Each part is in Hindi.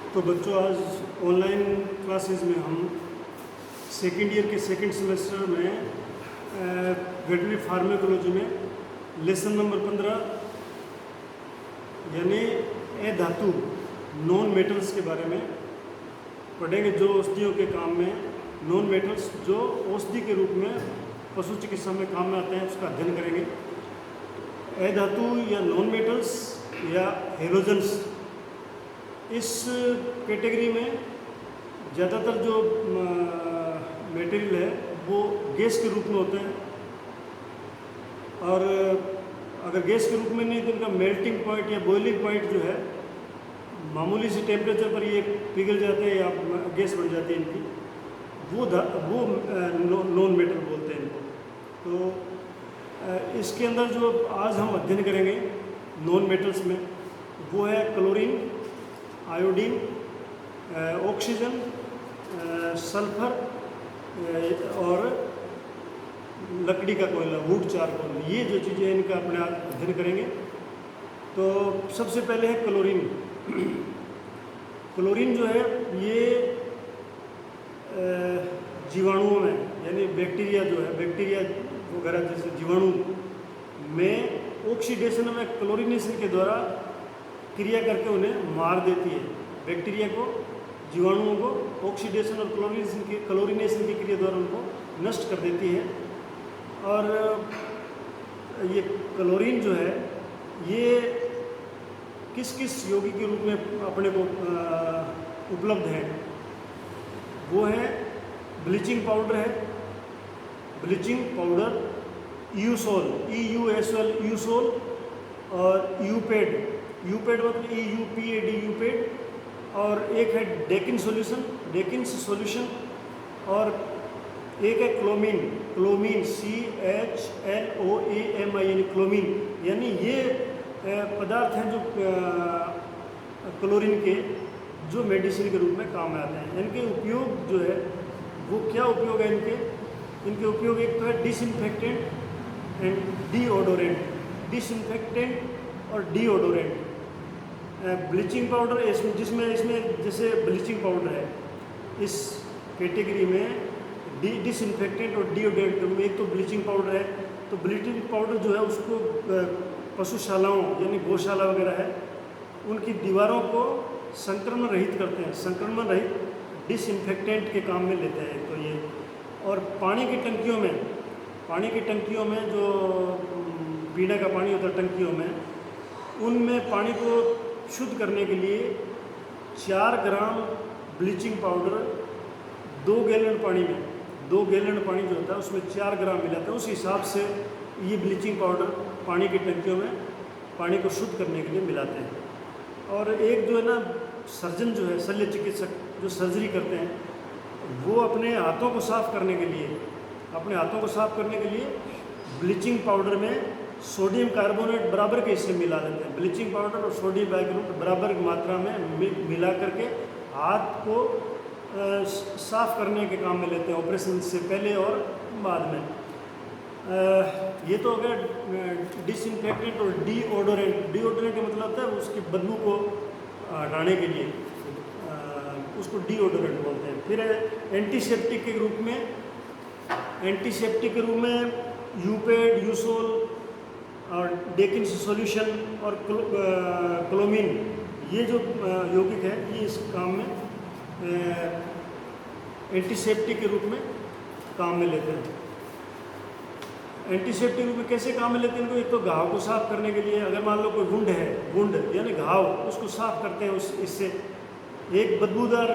तो बच्चों, आज ऑनलाइन क्लासेस में हम सेकेंड ईयर के सेकेंड सेमेस्टर में वेटरनरी फार्माकोलॉजी में लेसन नंबर 15 यानी ए धातु नॉन मेटल्स के बारे में पढ़ेंगे, जो औषधियों के काम में नॉन मेटल्स जो औषधि के रूप में पशु चिकित्सा में काम में आते हैं उसका अध्ययन करेंगे। ए धातु या नॉन मेटल्स या हेलोजन्स, इस कैटेगरी में ज़्यादातर जो मटेरियल है वो गैस के रूप में होते हैं, और अगर गैस के रूप में नहीं तो इनका मेल्टिंग पॉइंट या बॉइलिंग पॉइंट जो है मामूली सी टेम्परेचर पर ये पिघल जाते हैं या गैस बन जाती है इनकी, वो नॉन मेटल बोलते हैं इनको। तो इसके अंदर जो आज हम अध्ययन करेंगे नॉन मेटल्स में वो है क्लोरीन, आयोडीन, ऑक्सीजन, सल्फर और लकड़ी का कोयला, वुड चारकोल। ये जो चीज़ें हैं इनका अपने अध्ययन करेंगे। तो सबसे पहले है क्लोरीन। क्लोरीन जो है ये जीवाणुओं में यानी बैक्टीरिया जो है, बैक्टीरिया वगैरह जैसे जीवाणु में ऑक्सीडेशन में क्लोरीनेशन के द्वारा क्रिया करके उन्हें मार देती है। बैक्टीरिया को, जीवाणुओं को ऑक्सीडेशन और क्लोरीनेशन की क्रिया द्वारा उनको नष्ट कर देती है। और ये क्लोरीन जो है ये किस किस यौगिक के रूप में अपने को उपलब्ध है, वो है ब्लीचिंग पाउडर है, ब्लीचिंग पाउडर, यूसोल, EUSOL, यूसोल, और यूपेड, यूपेड मतलब EUPAD, यूपेड, और एक है डेकिन सॉल्यूशन, डेकिन्स सॉल्यूशन, और एक है क्लोमीन, क्लोमीन CHLOAMI यानी क्लोमीन। यानी ये पदार्थ हैं जो क्लोरीन के जो मेडिसिन के रूप में काम में आते हैं। इनके उपयोग जो है वो क्या उपयोग है इनके उपयोग एक तो है डिसइंफेक्टेंट एंड डीओडोरेंट, डिसइंफेक्टेंट और डीओडोरेंट। ब्लीचिंग पाउडर जिसमें जैसे ब्लीचिंग पाउडर है, इस कैटेगरी में डिसइंफेक्टेंट और डीओडोरेंट में एक तो ब्लीचिंग पाउडर है। तो ब्लीचिंग पाउडर जो है उसको पशुशालाओं यानी गौशाला वगैरह है उनकी दीवारों को संक्रमण रहित करते हैं, संक्रमण रहित डिसइंफेक्टेंट के काम में लेते हैं तो ये। और पानी की टंकियों में जो पीने का पानी होता है टंकियों में, उनमें पानी को शुद्ध करने के लिए 4 ग्राम ब्लीचिंग पाउडर 2 गैलन पानी में, 2 गैलन पानी जो होता है उसमें 4 ग्राम मिलाते हैं। उस हिसाब से ये ब्लीचिंग पाउडर पानी की टंकियों में पानी को शुद्ध करने के लिए मिलाते हैं। और एक जो है ना सर्जन जो है, शल्य चिकित्सक जो सर्जरी करते हैं, वो अपने हाथों को साफ़ करने के लिए ब्लीचिंग पाउडर में सोडियम कार्बोनेट बराबर के हिस्से मिला देते हैं। ब्लीचिंग पाउडर और सोडियम बाइकार्बोनेट बराबर की मात्रा में मिला करके हाथ को साफ़ करने के काम में लेते हैं, ऑपरेशन से पहले और बाद में। ये तो अगर डिसइंफेक्टेंट और डीओडोरेंट का मतलब होता है उसकी बदबू को हटाने के लिए, उसको डीओडोरेंट बोलते हैं। फिर एंटीसेप्टिक के रूप में यूपेड, यूसोल और डेकिन्स सॉल्यूशन और क्लोमीन, ये जो यौगिक है ये इस काम में एंटीसेप्टिक के रूप में काम में लेते हैं। एंटीसेप्टिक रूप में कैसे काम में लेते हैं इनको? एक तो घाव को साफ करने के लिए, अगर मान लो कोई वुंड है, वुंड यानी घाव, उसको साफ करते हैं इससे। एक बदबूदार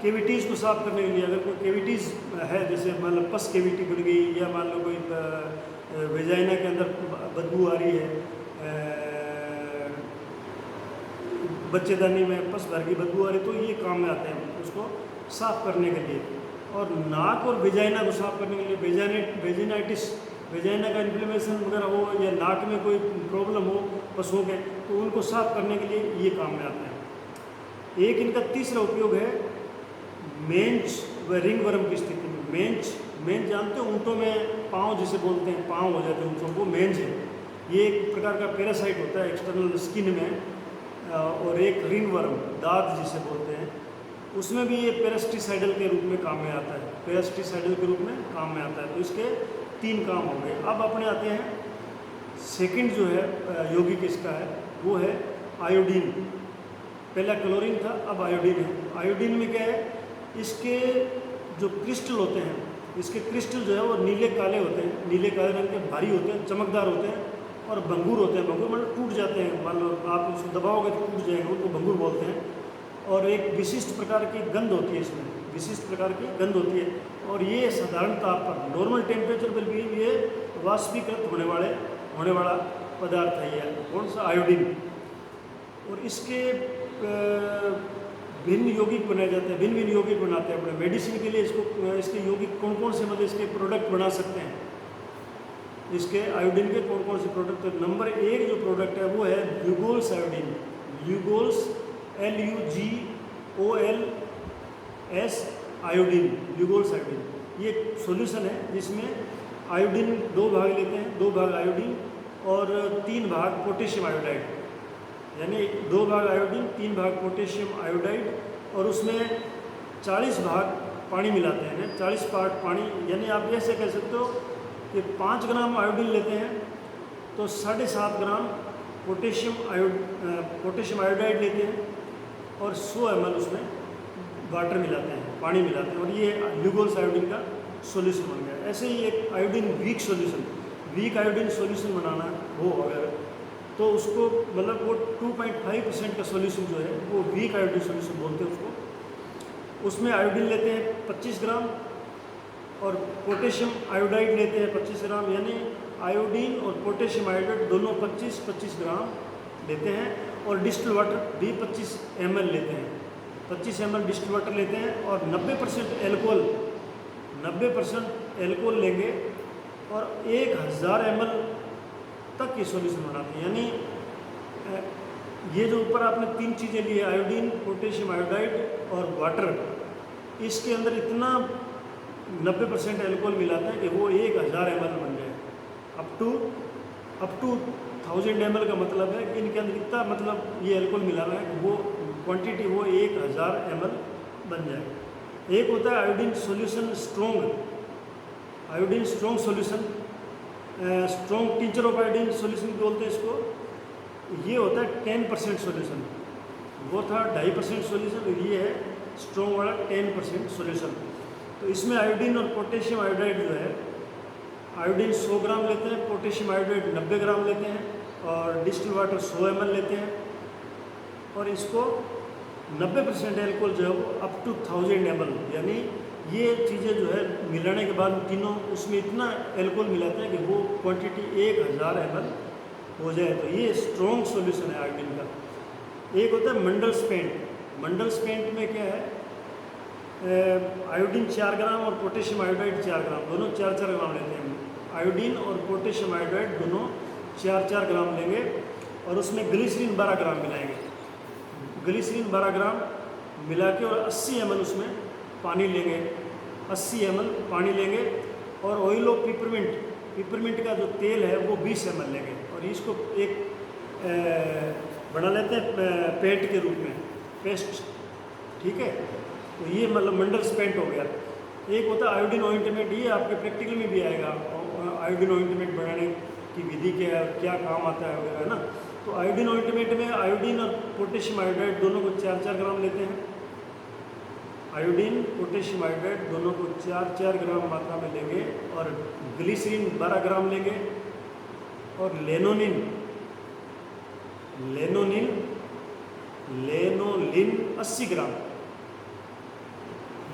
कैविटीज़ को साफ करने के लिए, अगर कोई कैविटीज़ है जैसे मान लो पस कैविटी बन गई, या मान लो कोई वेजाइना के अंदर बदबू आ रही है, बच्चेदानी में पस भर की बदबू आ रही, तो ये काम में आते हैं उसको साफ करने के लिए। और नाक और वेजाइना को साफ करने के लिए, वेजाइना का इन्फ्लेमेशन वगैरह हो या नाक में कोई प्रॉब्लम हो पशुओं के, तो उनको साफ करने के लिए ये काम में आते हैं। एक इनका तीसरा उपयोग है मेंज व रिंगवर्म की स्थिति में। मेंज जानते हो, ऊँटों में पाँव जिसे बोलते हैं, पाँव हो जाते हैं ऊँटों, वो मेंज है। ये एक प्रकार का पैरासाइट होता है एक्सटर्नल स्किन में, और एक रिनवर्म, दाद जिसे बोलते हैं, उसमें भी ये पेस्टिसाइडल के रूप में काम में आता है, पेस्टिसाइडल के रूप में काम में आता है। तो इसके 3 काम हो गए। अब अपने आते हैं सेकंड जो है यौगिक इसका है, वो है आयोडीन। पहला क्लोरीन था, अब आयोडीन है। आयोडीन में क्या है, इसके जो क्रिस्टल होते हैं, इसके क्रिस्टल जो है वो नीले काले होते हैं, नीले काले रंग के, भारी होते हैं, चमकदार होते हैं और भंगुर होते हैं। भंगुर मतलब टूट जाते हैं, मान लो आप उसको दबाओगे तो टूट जाएंगे, उनको भंगुर बोलते हैं। और एक विशिष्ट प्रकार की गंध होती है इसमें, विशिष्ट प्रकार की गंध होती है। और ये साधारण ताप पर, नॉर्मल टेम्परेचर पर भी ये वाष्पीकृत होने वाला पदार्थ है ये, कौन सा, आयोडीन। और इसके भिन्न यौगिक बनाए जाते हैं, भिन्न भिन्न यौगिक बनाते हैं अपने मेडिसिन के लिए। इसको इसके यौगिक कौन कौन से, मतलब इसके प्रोडक्ट बना सकते हैं, इसके आयोडीन के कौन कौन से प्रोडक्ट। तो नंबर 1 जो प्रोडक्ट है वो है ल्यूगोल्स आयोडीन, ल्यूगोल्स LUGOLS आयोडीन, ल्यूगोल्स आयोडीन। ये सॉल्यूशन है जिसमें आयोडीन 2 भाग लेते हैं, 2 भाग आयोडीन और 3 भाग पोटेशियम आयोडाइड, यानी 2 भाग आयोडीन 3 भाग पोटेशियम आयोडाइड, और उसमें 40 भाग पानी मिलाते हैं, 40 पार्ट पानी। यानी आप ऐसे कह सकते हो कि 5 ग्राम आयोडीन लेते हैं तो 7.5 ग्राम पोटेशियम आयोडाइड लेते हैं और 100 ml उसमें वाटर मिलाते हैं, पानी मिलाते हैं, और ये ल्यूगोल्स आयोडीन का सॉल्यूशन बन गया। ऐसे ही एक iodine weak solution, weak iodine solution बनाना हो अगर, तो उसको मतलब वो 2.5% का सॉल्यूशन जो है वो वीक आयोडीन सॉल्यूशन बोलते हैं उसको। उसमें आयोडीन लेते हैं 25 ग्राम और पोटेशियम आयोडाइड लेते हैं 25 ग्राम, यानी आयोडीन और पोटेशियम आयोडाइड दोनों 25-25 ग्राम लेते हैं। और डिस्टिल वाटर भी 25 ml लेते हैं, 25 ml डिस्टिल वाटर लेते हैं। और 90% एल्कोहल लेंगे और 1000 ml तक ये सॉल्यूशन बनाते हैं। यानी ये जो ऊपर आपने 3 चीज़ें ली है, आयोडीन, पोटेशियम आयोडाइड और वाटर, इसके अंदर इतना 90% एल्कोहल मिलाते हैं कि वो 1000 ml बन जाए। अप टू 1000 ml का मतलब है कि इनके अंदर इतना, मतलब ये एल्कोहल मिला हुआ है कि वो क्वांटिटी वो 1000 ml बन जाए। एक होता है iodine solution strong, iodine strong solution, strong tincture of iodine solution बोलते हैं इसको। ये होता है 10% सॉल्यूशन, वो था 2.5% सॉल्यूशन, ये है स्ट्रॉन्ग वाला 10% सॉल्यूशन। तो इसमें आयोडीन और पोटेशियम आयोडाइड जो है, आयोडीन 100 ग्राम लेते हैं, पोटेशियम आयोडाइड 90 ग्राम लेते हैं और डिस्टिल वाटर 100 ml लेते हैं। और इसको 90% एल्कोहल जो है वो अप टू 1000 ml, यानी ये चीज़ें जो है मिलाने के बाद तीनों उसमें इतना एल्कोहल मिलाते हैं कि वो क्वांटिटी 1000 ml हो जाए। तो ये स्ट्रॉन्ग सॉल्यूशन है आयोडीन का। एक होता है मंडल स्पेंट, मंडल स्पेंट में क्या है, आयोडीन 4 ग्राम और पोटेशियम आयोडाइड 4 ग्राम, दोनों 4-4 ग्राम लेते हैं। आयोडीन और पोटेशियम आयोडाइड दोनों 4-4 ग्राम लेंगे और उसमें ग्लिसरीन 12 ग्राम मिलाएंगे, ग्लिसरीन 12 ग्राम मिला के, और 80 ml उसमें पानी लेंगे, 80 ml पानी लेंगे। और ऑयल ऑफ पिपरमिंट, पिपरमिंट का जो तेल है वो 20 ml लेंगे और इसको एक बना लेते हैं पेस्ट के रूप में, पेस्ट, ठीक है। तो ये मतलब मंडल स्पेंट हो गया। एक होता है आयोडीन ऑइंटमेंट, ये आपके प्रैक्टिकल में भी आएगा, आयोडीन ऑइंटमेंट बनाने की विधि क्या है, क्या काम आता है वगैरह, है ना। तो आयोडीन ऑइंटमेंट में आयोडीन और पोटेशियम आयोडाइड दोनों को 4-4 ग्राम लेते हैं, आयोडीन पोटेशियम आयोडाइड दोनों को 4-4 ग्राम मात्रा में लेंगे। और ग्लिसरीन 12 ग्राम लेंगे और लेनोलिन 80 ग्राम।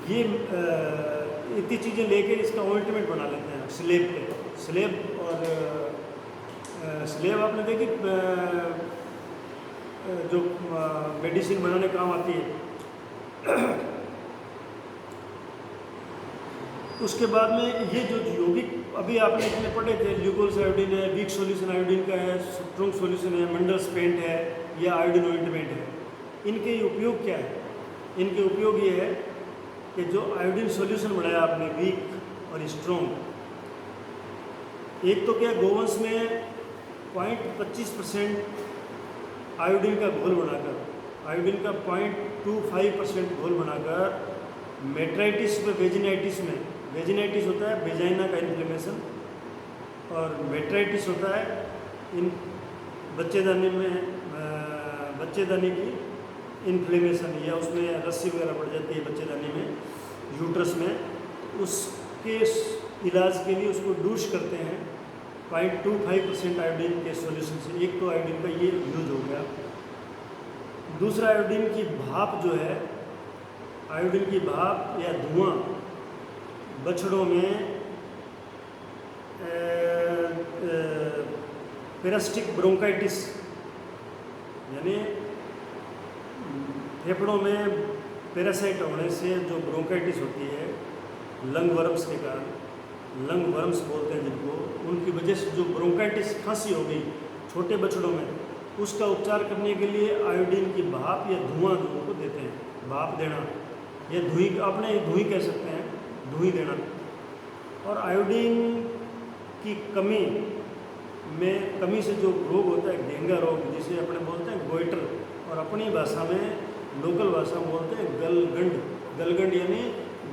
ये इतनी चीज़ें लेके इसका ऑइंटमेंट बना लेते हैं स्लेब पे। स्लेब और स्लेब आपने देखी जो मेडिसिन बनाने काम आती है। उसके बाद में ये जो यौगिक अभी आपने इतने पढ़े थे, ल्यूगोल्स आयोडीन है, वीक सॉल्यूशन आयोडीन का है, स्ट्रॉन्ग सॉल्यूशन है, मंडल स्पेंट है या आयोडीन ऑइंटमेंट है, इनके उपयोग क्या है? इनके उपयोग ये है कि जो आयोडीन सॉल्यूशन बनाया आपने वीक और स्ट्रॉन्ग, एक तो क्या गोवंश में 0.25% आयोडीन का घोल बनाकर, आयोडीन का 0.25% घोल बनाकर मेट्राइटिस व वेजिनाइटिस में, वेजिनाइटिस होता है वेजाइना का इन्फ्लेमेशन और मेट्राइटिस होता है इन बच्चेदानी में बच्चेदानी की इन्फ्लेमेशन, या उसमें रस्सी वगैरह पड़ जाती है बच्चेदानी में, यूट्रस में, उसके इलाज के लिए उसको डूश करते हैं 0.25% आयोडीन के सॉल्यूशन से। एक तो आयोडीन का ये यूज हो गया। दूसरा, आयोडीन की भाप जो है, आयोडीन की भाप या धुआं बछड़ों में पेरास्टिक ब्रोंकाइटिस यानी फेफड़ों में पैरासाइट होने से जो ब्रोंकाइटिस होती है लंग वर्म्स के कारण, लंग वर्म्स बोलते हैं जिनको, उनकी वजह से जो ब्रोंकाइटिस खांसी हो गई छोटे बछड़ों में, उसका उपचार करने के लिए आयोडीन की भाप या धुआं लोगों को देते हैं। भाप देना या धुई, अपने धुई कह सकते हैं, धुई देना। और आयोडीन की कमी से जो रोग होता है घेंगा रोग, जिसे अपने बोलते हैं गोइटर, और अपनी भाषा में, लोकल भाषा में बोलते हैं गलगंड। गलगंड यानी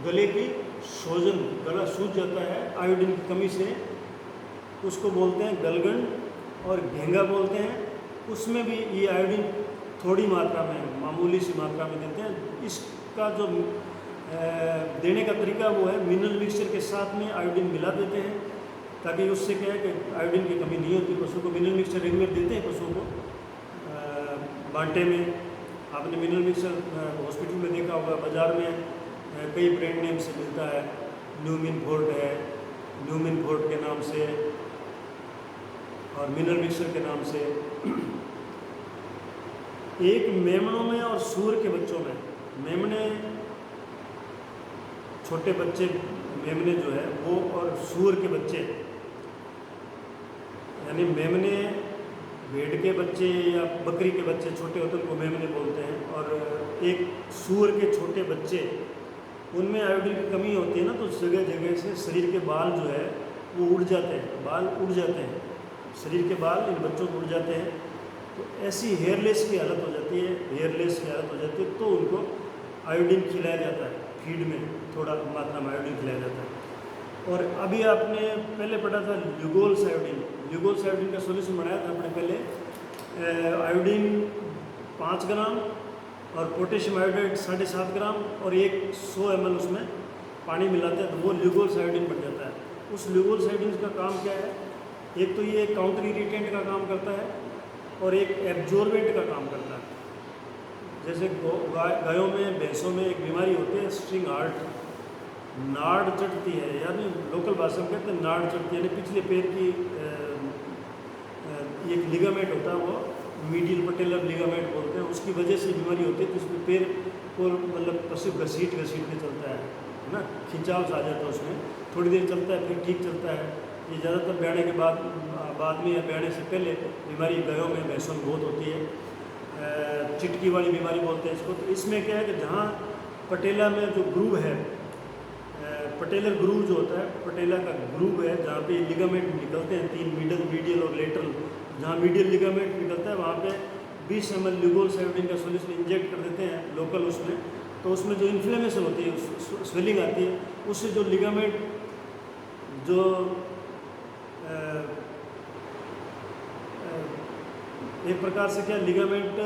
गले की सूजन, गला सूज जाता है आयोडीन की कमी से, उसको बोलते हैं गलगंड। और घेंगा बोलते हैं, उसमें भी ये आयोडीन थोड़ी मात्रा में, मामूली सी मात्रा में देते हैं। इसका जो देने का तरीका वो है मिनरल मिक्सचर के साथ में आयोडीन मिला देते हैं, ताकि उससे क्या है कि आयोडीन की कमी नहीं होती। पशु को मिनरल मिक्सचर रेगुलर देते हैं पशुओं को बांटे में। आपने मिनरल मिक्सचर हॉस्पिटल में देखा होगा, बाज़ार में कई ब्रांड नेम से मिलता है, न्यूमिन फोर्ट है, न्यूमिन फोर्ट के नाम से, और मिनरल मिक्सचर के नाम से। एक मेमनों में और सूअर के बच्चों में, मेमने छोटे बच्चे, मेमने जो है वो, और सूअर के बच्चे, यानी मेमने भेड़ के बच्चे या बकरी के बच्चे छोटे होते हैं उनको मेमने बोलते हैं, और एक सूअर के छोटे बच्चे, उनमें आयोडीन की कमी होती है ना, तो जगह जगह से शरीर के बाल जो है वो उड़ जाते हैं, बाल उड़ जाते हैं, शरीर के बाल इन बच्चों को उड़ जाते हैं। तो ऐसी हेयरलेस की हालत हो जाती है, हेयरलेस की हालत हो जाती है, तो उनको आयोडीन खिलाया जाता है, फीड में थोड़ा मात्रा में आयोडीन खिलाया जाता है। और अभी आपने पहले पढ़ा था ल्यूगोल्स आयोडीन, ल्यूगोल्स आयोडीन का सॉल्यूशन बनाया था आपने पहले। आयोडीन 5 ग्राम और पोटेशियम आयोडाइड 7.5 ग्राम और 100 ml उसमें पानी मिलाते हैं, तो वो ल्यूगोल्स आयोडीन बन जाता है। उस ल्यूगोल्स आयोडीन का काम क्या है? एक तो ये काउंटर इरिटेंट का काम करता है और एक एब्जॉर्बेंट का काम करता है। जैसे गायों में, भैंसों में एक बीमारी होती है स्ट्रिंग हार्ट, नाड़ चढ़ती है, यानी लोकल भाषा में कहते हैं नाड़ चढ़ती है, यानी पिछले पैर की एक लिगामेंट होता है, वो मीडियल पटेलर लिगामेंट बोलते हैं, उसकी वजह से बीमारी होती है। तो उसमें पैर को मतलब पशु घसीट के चलता है ना, खिंचाव सा आ जाता है उसमें, थोड़ी देर चलता है फिर ठीक चलता है। ये ज़्यादातर ब्याने के बाद में या ब्याने से पहले बीमारी गायों में, भैंसों में बहुत होती है, चिटकी वाली बीमारी बोलते हैं इसको। तो इसमें क्या है कि जहाँ पटेला में जो ग्रूव है, पटेलर ग्रूव जो होता है, पटेला का ग्रूव है जहाँ पे लिगामेंट निकलते हैं 3, मीडियल और लेटरल। जहाँ मीडियल लिगामेंट निकलता है वहाँ पे 20 ml ल्यूगोल्स आयोडीन का सॉल्यूशन इंजेक्ट कर देते हैं लोकल उसमें। तो उसमें जो इन्फ्लेमेशन होती है, स्वेलिंग आती है, उससे जो लिगामेंट जो एक प्रकार से क्या लिगामेंट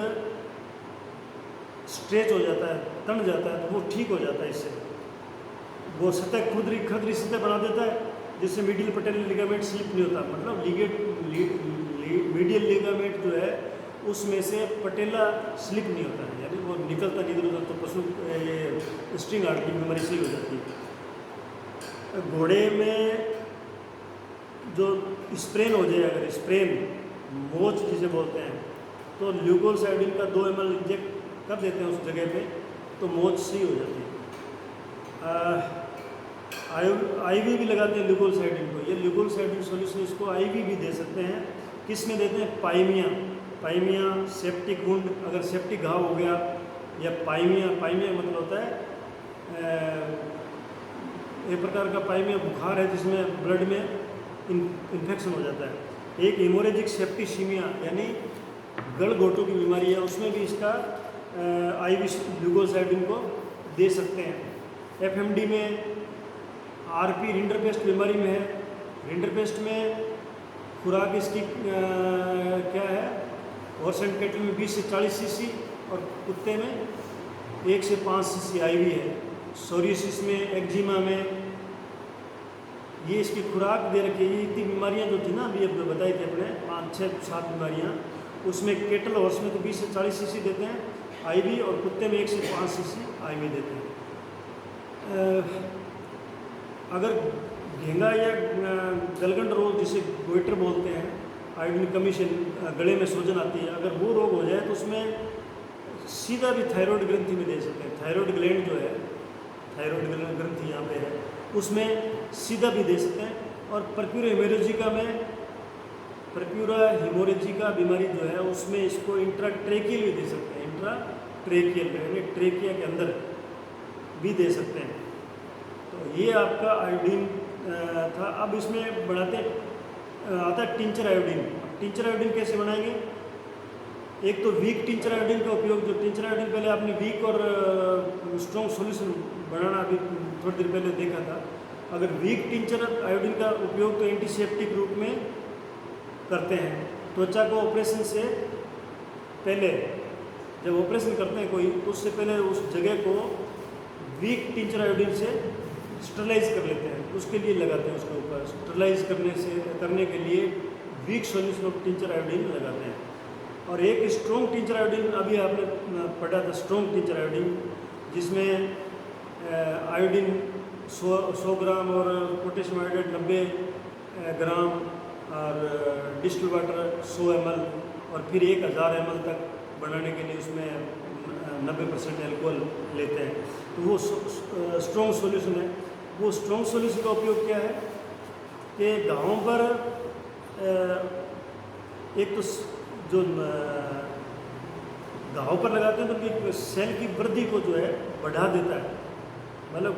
स्ट्रेच हो जाता है, तन जाता है, तो वो ठीक हो जाता है। इससे वो सतह खदरी सतह बना देता है, जिससे मीडियल पटेलर लिगामेंट स्लिप नहीं होता। मतलब मीडियल लिगामेंट जो है उसमें से पटेला स्लिप नहीं होता है, यानी वो निकलता नहीं इधर उधर, तो पशु ये स्ट्रिंग हार्ट की बीमारी सही हो जाती है। घोड़े में जो स्प्रेन हो जाए, अगर स्प्रेन मोच जिसे बोलते हैं, तो ल्यूगोल्स आयोडीन का 2 ml इंजेक्ट कर देते हैं उस जगह पे, तो मोच सही हो जाती है। आईवी भी लगाते हैं ल्यूगोल्स आयोडीन को। ये ल्यूगोल्स आयोडीन सॉल्यूशन, इसको आईवी भी दे सकते हैं। किस में देते हैं? पाइमिया, सेप्टिक वुंड, अगर सेप्टिक घाव हो गया, या पाइमिया मतलब होता है एक प्रकार का पाइमिया बुखार है जिसमें ब्लड में इन्फेक्शन हो जाता है। एक हेमोरेजिक सेप्टिसीमिया, यानी गलघोटू की बीमारी है उसमें भी इसका IV ग्लूकोसाइडिन को दे सकते हैं। FMD में RP रिंडरपेस्ट बीमारी में है। रिंडरपेस्ट में खुराक इसकी क्या है, हॉर्स एंड कैटल में 20 से 40 cc और कुत्ते में 1 से 5 cc IV है। सोरियासिस में, एक्जिमा में ये इसकी खुराक दे रखी है। ये इतनी बीमारियां जो थी ना अभी अब बताई थी अपने 5, 6, 7 बीमारियां, उसमें कैटल हॉर्स में तो 20 से 40 cc देते हैं IV और कुत्ते में 1 से 5 cc IV देते हैं। अगर घेंगा या गलगंड रोग जिसे गोइटर बोलते हैं, आयोडीन कमी से गले में सूजन आती है, अगर वो रोग हो जाए तो उसमें सीधा भी थायराइड ग्रंथि में दे सकते हैं। थायराइड ग्लैंड जो है, थायराइड ग्रंथि यहाँ पे है, उसमें सीधा भी दे सकते हैं। और परप्यूरा हेमोरेजिका में, परप्यूरा हेमोरेजिका बीमारी जो है उसमें इसको इंट्राट्रेकियल भी दे सकते हैं। इंट्राट्रेकियल यानी ट्रेकिया के अंदर भी दे सकते हैं। तो ये आपका आयोडीन था। अब इसमें बनाते आता है टिंचर आयोडीन। टिंचर आयोडीन कैसे बनाएंगे? एक तो वीक टिंचर आयोडीन का उपयोग, जो टिंचर आयोडीन पहले आपने वीक और स्ट्रॉन्ग सॉल्यूशन बनाना अभी थोड़ी देर पहले देखा था। अगर वीक टिंचर आयोडीन का उपयोग तो एंटीसेप्टिक रूप में करते हैं। त्वचा को ऑपरेशन से पहले, जब ऑपरेशन करते हैं कोई, तो उससे पहले उस जगह को वीक टिंचर आयोडीन से स्टरलाइज कर लेते हैं, उसके लिए लगाते हैं उसके ऊपर। स्टरलाइज करने के लिए weak solution of tincture iodine लगाते हैं। और एक स्ट्रॉन्ग टिंचर आयोडीन अभी आपने पढ़ा था, स्ट्रॉन्ग टिंचर आयोडीन, जिसमें आयोडीन 100 ग्राम और पोटेशियम आयोडाइड 90 ग्राम और डिस्टिल वाटर 100 ml और फिर 1000 ml तक बनाने के लिए उसमें 90% एल्कोहल लेते हैं। तो वो स्ट्रॉन्ग सॉल्यूशन है। वो स्ट्रॉन्ग सॉल्यूशन का उपयोग क्या है कि घावों पर एक तो जो घाव पर लगाते हैं तो सेल की वृद्धि को जो है बढ़ा देता है। मतलब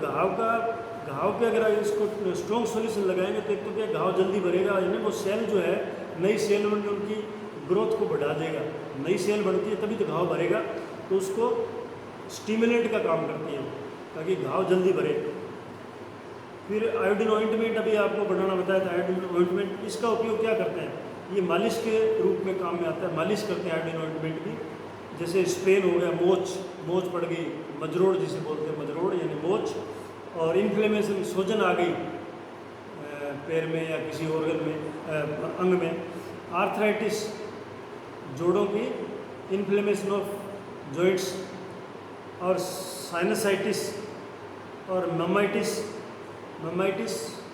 घाव पे अगर इसको स्ट्रॉन्ग सॉल्यूशन लगाएंगे तो एक तो क्या घाव जल्दी भरेगा, यानी वो सेल जो है नई सेल बन के उनकी ग्रोथ को बढ़ा देगा। नई सेल बढ़ती है तभी तो घाव भरेगा, तो उसको स्टिमुलेंट का काम करती है ताकि घाव जल्दी भरे। फिर आयोडीन ऑइंटमेंट अभी आपको बनाना बताया था। आयोडीन ऑइंटमेंट, इसका उपयोग क्या करते हैं? ये मालिश के रूप में काम में आता है। मालिश करते हैं आयोडीन ऑइंटमेंट की। जैसे स्पेन हो गया, मोच पड़ गई, मजरोड़ जिसे बोलते हैं, मजरोड़ यानी मोच, और इन्फ्लेमेशन, सूजन आ गई पैर में या किसी ऑर्गन में, अंग में, आर्थराइटिस, जोड़ों की इन्फ्लेमेशन ऑफ जॉइंट्स, और साइनसाइटिस और मेमाइटिस,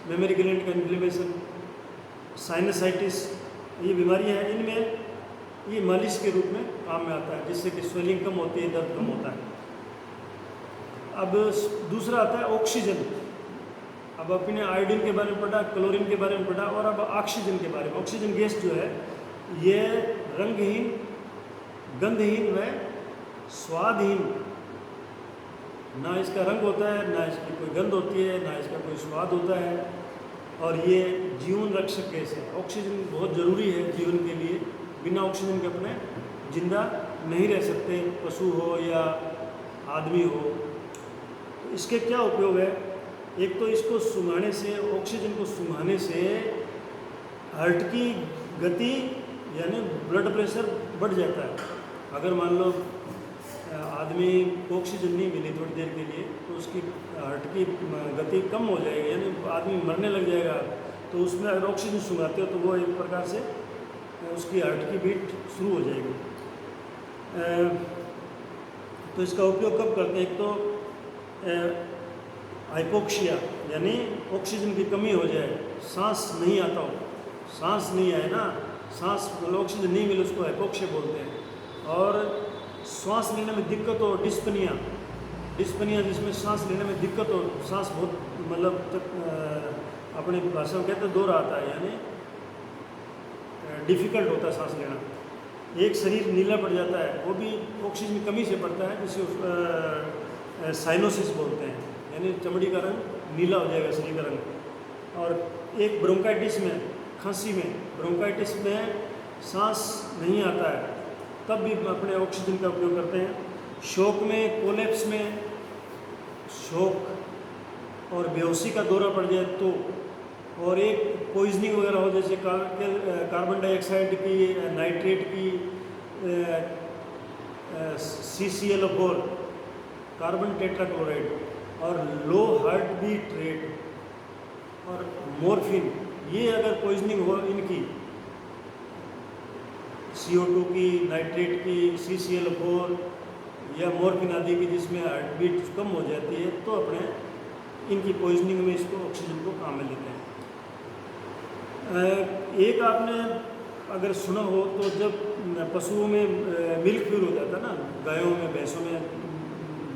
मेमोरी ग्लैंड का इन्फ्लेमेशन, साइनसाइटिस, ये बीमारियां हैं। इनमें ये मालिश के रूप में काम में आता है, जिससे कि स्वेलिंग कम होती है, दर्द कम होता है। अब दूसरा आता है ऑक्सीजन। अब अपने आयोडीन के बारे में पढ़ा, क्लोरीन के बारे में पढ़ा, और अब ऑक्सीजन के बारे में। ऑक्सीजन गैस जो है ये रंगहीन, गंधहीन व स्वादहीन, ना इसका रंग होता है, ना इसकी कोई गंध होती है, ना इसका कोई स्वाद होता है, और ये जीवन रक्षक गैस है। ऑक्सीजन बहुत ज़रूरी है जीवन के लिए। बिना ऑक्सीजन के अपने जिंदा नहीं रह सकते, पशु हो या आदमी हो। तो इसके क्या उपयोग है? एक तो इसको सूंघाने से, ऑक्सीजन को सूंघाने से हार्ट की गति यानी ब्लड प्रेशर बढ़ जाता है। अगर मान लो आदमी को ऑक्सीजन नहीं मिली थोड़ी देर के लिए, तो उसकी हार्ट की गति कम हो जाएगी, यानी आदमी मरने लग जाएगा। तो उसमें अगर ऑक्सीजन सूंघाते हो तो वो एक प्रकार से उसकी हार्ट की बीट शुरू हो जाएगी। तो इसका उपयोग कब करते हैं? एक तो हाइपोक्सिया यानी ऑक्सीजन की कमी हो जाए, सांस नहीं आता हो, सांस नहीं आए ना, सांस मतलब ऑक्सीजन नहीं मिले, उसको हाइपोक्सिया बोलते हैं। और सांस लेने में दिक्कत हो, डिस्पनिया जिसमें सांस लेने में दिक्कत हो, सांस बहुत मतलब अपने भाषा में कहते हैं दौरा आता है, यानी डिफ़िकल्ट होता है सांस लेना। एक शरीर नीला पड़ जाता है, वो भी ऑक्सीजन की कमी से पड़ता है, जिसे साइनोसिस बोलते हैं, यानी चमड़ी का रंग नीला हो जाएगा, शरीर का रंग। और एक ब्रोंकाइटिस में, खांसी में, ब्रोंकाइटिस में सांस नहीं आता है, तब भी अपने ऑक्सीजन का उपयोग करते हैं। शोक में, कोलेप्स में, शोक और बेहोशी का दौरा पड़ जाए तो, और एक पॉइजनिंग वगैरह हो जैसे कार्बन डाइऑक्साइड की, नाइट्रेट की, CCl4 कार्बन टेट्राक्लोराइड और लो हार्ट बीट रेट और मॉर्फिन, ये अगर पॉइजनिंग हो इनकी CO2 की, नाइट्रेट की, CCl4 या मॉर्फिन आदि की, जिसमें हार्ट बीट कम हो जाती है, तो अपने इनकी पॉइजनिंग में इसको ऑक्सीजन को काम में लेते हैं। एक आपने अगर सुना हो तो जब पशुओं में मिल्क प्योर हो जाता है ना, गायों में, भैंसों में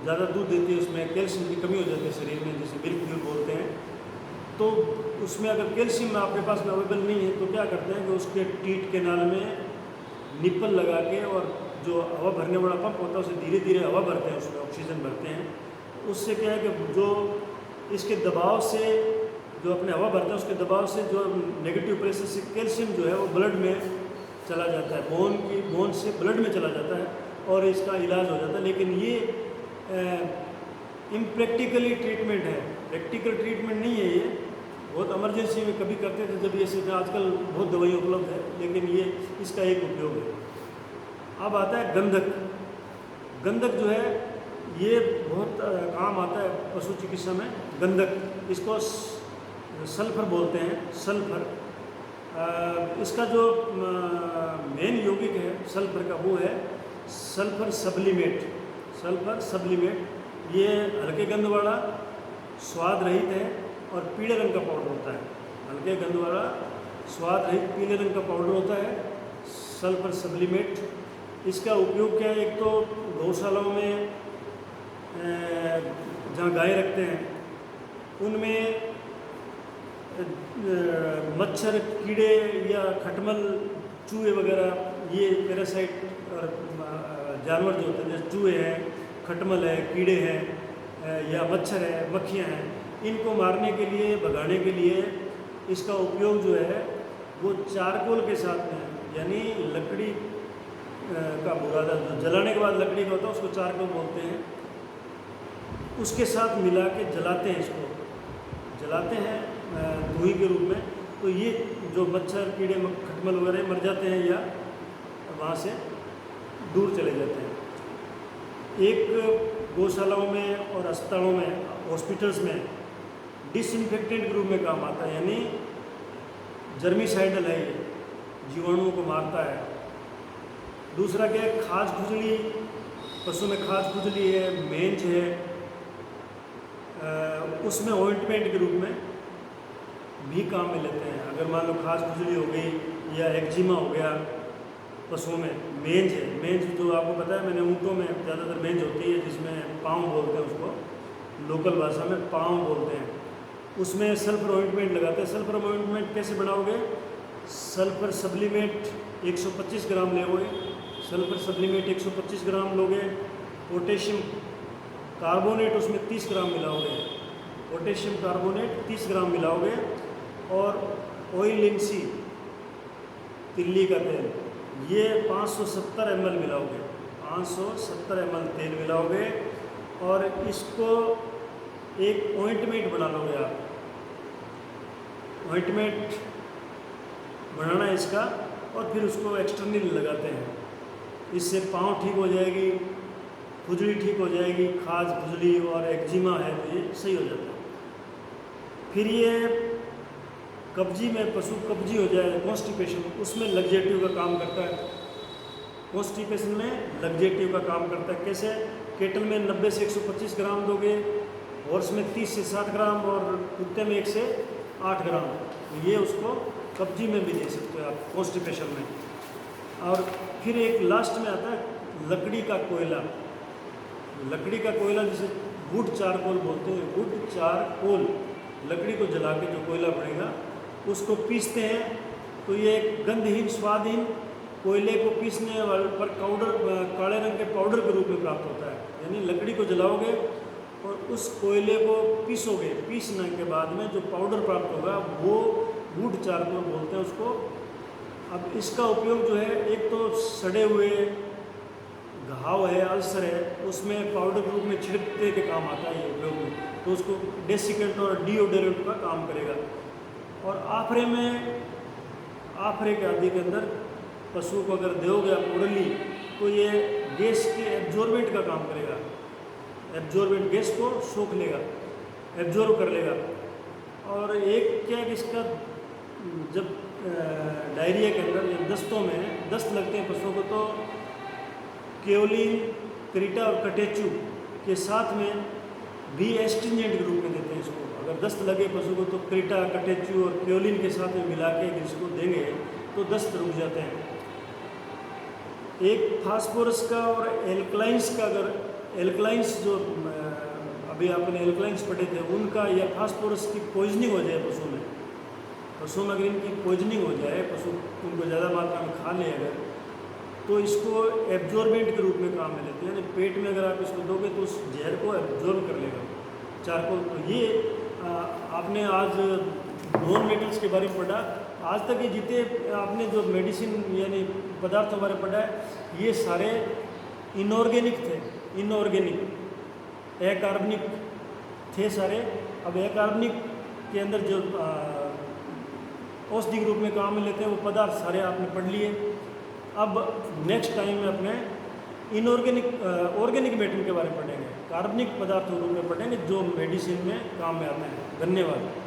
ज़्यादा दूध देती है, उसमें कैल्शियम की कमी हो जाती है शरीर में, जिसे मिल्क प्योर बोलते हैं। तो उसमें अगर कैल्शियम आपके पास में अवेलेबल नहीं है तो क्या करते हैं कि उसके टीट के नाल में निप्पल लगा के, और जो हवा भरने वाला पंप होता है उसे धीरे धीरे हवा भरते हैं, उसमें ऑक्सीजन भरते हैं। उससे क्या है कि जो इसके दबाव से, जो अपने हवा भरते हैं उसके दबाव से जो नेगेटिव प्रेशर से कैल्शियम जो है वो ब्लड में चला जाता है, बोन से ब्लड में चला जाता है और इसका इलाज हो जाता है। लेकिन ये इम्प्रैक्टिकली ट्रीटमेंट है, प्रैक्टिकल ट्रीटमेंट नहीं है। ये बहुत इमरजेंसी में कभी करते थे जब ये सिर्फ, आजकल बहुत दवाई उपलब्ध है, लेकिन ये इसका एक उपयोग है। अब आता है गंधक। गंधक जो है ये बहुत काम आता है पशु चिकित्सा में। गंधक, इसको सल्फर बोलते हैं, सल्फर। इसका जो मेन यौगिक है सल्फर का वो है सल्फर सब्लिमेट। सल्फर सब्लिमेट ये हल्के गंध वाला, स्वाद रहित है और पीले रंग का पाउडर होता है। हल्के गंध वाला, स्वाद रहित, पीले रंग का पाउडर होता है सल्फर सब्लिमेट। इसका उपयोग क्या है, एक तो गौशालाओं में जहाँ गाय रखते हैं उनमें मच्छर, कीड़े या खटमल, चूहे वगैरह, ये पैरासाइट और जानवर जो होते हैं, जैसे चूहे हैं, खटमल है, कीड़े हैं या मच्छर है, मक्खियाँ हैं, इनको मारने के लिए, भगाने के लिए इसका उपयोग जो है वो चारकोल के साथ में, यानी लकड़ी का बुरादा जो जलाने के बाद लकड़ी का होता है उसको चारकोल बोलते हैं, उसके साथ मिला के जलाते हैं। इसको जलाते हैं धुएं के रूप में, तो ये जो मच्छर, कीड़े, खटमल वगैरह मर जाते हैं या वहाँ से दूर चले जाते हैं। एक गौशालाओं में और अस्पतालों में, हॉस्पिटल्स में डिसइंफेक्टेंट के रूप में काम आता है, यानी जर्मीसाइडल है, ये जीवाणुओं को मारता है। दूसरा क्या है, खाज खुजली, पशु में खाज खुजली है, मेंज है, उसमें ऑइंटमेंट के रूप में भी काम में लेते हैं। अगर मान लो खाज खुजली हो गई या एक्जिमा हो गया पशुओं में, मेंज है, मेंज जो आपको पता है, मैंने ऊँटों में ज़्यादातर मेंज होती है जिसमें पाँव बोलते हैं उसको, लोकल भाषा में पाँव बोलते हैं, उसमें सल्फर ऑइंटमेंट लगाते हैं। सल्फर ऑइंटमेंट कैसे बनाओगे, सल्फर सब्लिमेट 125 ग्राम लोगे, सल्फर सब्लिमेट 125 ग्राम लोगे, पोटेशियम कार्बोनेट उसमें 30 ग्राम मिलाओगे, पोटेशियम कार्बोनेट 30 ग्राम मिलाओगे, और ऑयल लिंसीड, तिल्ली का तेल, ये 570 ml मिलाओगे, 570 ml तेल मिलाओगे और इसको एक ऑइंटमेंट बना लोगे आप। ऑइंटमेंट बनाना है इसका, और फिर उसको एक्सटर्नली लगाते हैं। इससे पाँव ठीक हो जाएगी, खुजली ठीक हो जाएगी, खाज खुजली और एक्जिमा है तो ये सही हो जाता है। फिर ये कब्जी में, पशु कब्जी हो जाए, कॉन्स्टिपेशन, उसमें लग्जेटिव का काम करता है। कॉन्स्टिपेशन में लग्जेटिव का काम करता है। कैसे, केटल में 90 से 125 ग्राम दोगे, हॉर्स में 30 से 60 ग्राम और कुत्ते में 1 से 8 ग्राम। ये उसको कब्जी में भी दे सकते हो आप, कॉन्स्टिपेशन में। और फिर एक लास्ट में आता है लकड़ी का कोयला। लकड़ी का कोयला जिसे वुड चारकोल बोलते हैं, वुड चारकोल, लकड़ी को जला के जो कोयला बनेगा उसको पीसते हैं, तो ये एक गंधहीन, स्वादहीन कोयले को पीसने वाले पर पाउडर, काले रंग के पाउडर के रूप में प्राप्त होता है। यानी लकड़ी को जलाओगे और उस कोयले को पीसोगे, पीसने के बाद में जो पाउडर प्राप्त होगा वो वुड चारकोल बोलते हैं उसको। अब इसका उपयोग जो है, एक तो सड़े हुए अल्सर है उसमें पाउडर के रूप में छिड़कते के काम आता है ये उपयोग में, तो उसको डेसिकेंट और डिओडोरेंट का काम करेगा। और आफरे के आदि के अंदर पशु को अगर दोगे आप ओरली तो ये गैस के एब्जॉर्बेंट का काम करेगा, एब्जॉर्बेंट गैस को सोख लेगा, एब्जॉर्ब कर लेगा। और एक क्या कि इसका जब डायरिया के अंदर जब दस्तों में दस्त लगते हैं पशुओं को तो केओलिन, क्रीटा और कटेचू के साथ में भी एस्ट्रिंजेंट के रूप में देते हैं इसको। अगर दस्त लगे पशु को तो क्रीटा, कटेचू और केओलिन के साथ में मिला के इसको देंगे तो दस्त रुक जाते हैं। एक फास्फोरस का और एल्कलाइंस का, अगर एल्कलाइंस जो अभी आपने एल्कलाइंस पढ़े थे उनका या फास्फोरस की पॉइजनिंग हो जाए पशु में अगर इनकी पॉइजनिंग हो जाए, पशु उनको ज़्यादा मात्रा में खा ले अगर, तो इसको एब्जॉर्बेंट के रूप में काम में लेते हैं, यानी पेट में अगर आप इसको दोगे तो उस जहर को एब्जॉर्ब कर लेगा चारकोल। तो ये आपने आज नॉन मेटल्स के बारे में पढ़ा। आज तक ये जितने आपने जो मेडिसिन यानी पदार्थों बारे में पढ़ा है ये सारे इनऑर्गेनिक थे, इनऑर्गेनिक अकार्बनिक थे सारे। अब अकार्बनिक के अंदर जो औषधि के रूप में काम में लेते हैं वो पदार्थ सारे आपने पढ़ लिए। अब नेक्स्ट टाइम में अपने इनऑर्गेनिक ऑर्गेनिक मेटल के बारे में पढ़ेंगे, कार्बनिक पदार्थों के रूप में पढ़ेंगे जो मेडिसिन में काम में आते हैं। धन्यवाद।